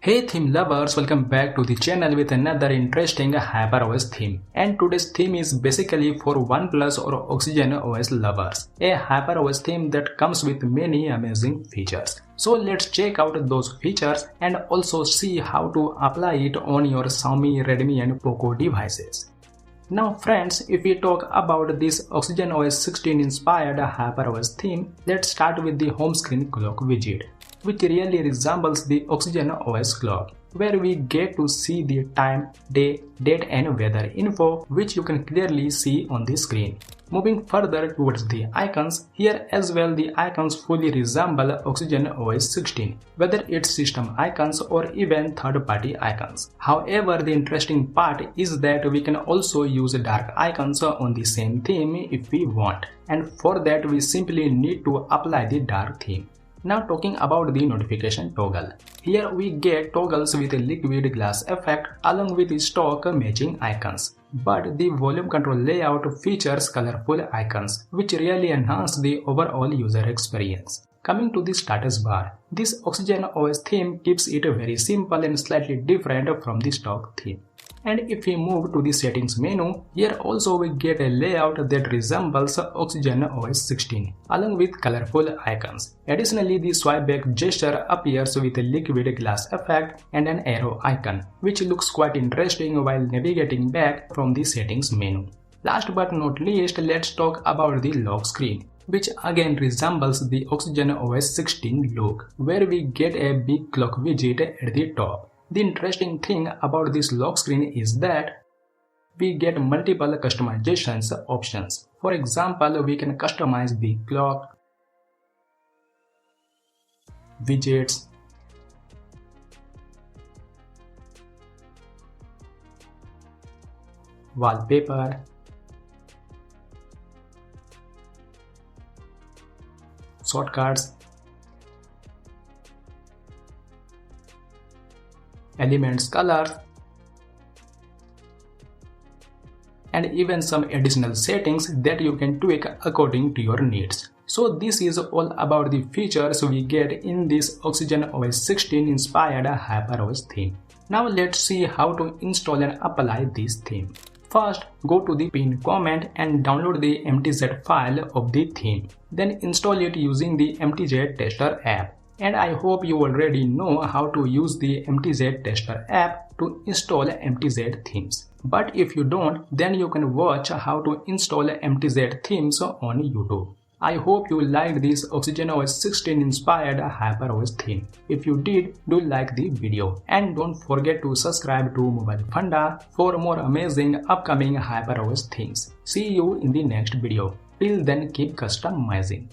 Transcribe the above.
Hey theme lovers, welcome back to the channel with another interesting HyperOS theme. And today's theme is basically for OnePlus or OxygenOS lovers. A HyperOS theme that comes with many amazing features. So let's check out those features and also see how to apply it on your Xiaomi, Redmi and Poco devices. Now friends, if we talk about this OxygenOS 16 inspired HyperOS theme, let's start with the home screen clock widget, which really resembles the OxygenOS clock, where we get to see the time, day, date and weather info, which you can clearly see on the screen. Moving further towards the icons, here as well the icons fully resemble OxygenOS 16, whether it's system icons or even third-party icons. However, the interesting part is that we can also use dark icons on the same theme if we want, and for that we simply need to apply the dark theme. Now talking about the notification toggle. Here we get toggles with a liquid glass effect along with stock matching icons. But the volume control layout features colorful icons, which really enhance the overall user experience. Coming to the status bar, this OxygenOS theme keeps it very simple and slightly different from the stock theme. And if we move to the settings menu, here also we get a layout that resembles OxygenOS 16 along with colorful icons. Additionally, the swipe back gesture appears with a liquid glass effect and an arrow icon, which looks quite interesting while navigating back from the settings menu. Last but not least, let's talk about the lock screen, which again resembles the OxygenOS 16 look, where we get a big clock widget at the top. The interesting thing about this lock screen is that we get multiple customizations options. For example, we can customize the clock, widgets, wallpaper, shortcuts, elements, colors, and even some additional settings that you can tweak according to your needs. So this is all about the features we get in this OxygenOS 16 inspired HyperOS theme. Now let's see how to install and apply this theme. First, go to the pinned comment and download the mtz file of the theme. Then install it using the mtz tester app. And I hope you already know how to use the mtz tester app to install mtz themes. But if you don't, then you can watch how to install mtz themes on YouTube. I hope you liked this OxygenOS 16 inspired HyperOS theme. If you did, do like the video and don't forget to subscribe to Mobile Funda for more amazing upcoming HyperOS themes. See you in the next video. Till then, keep customizing.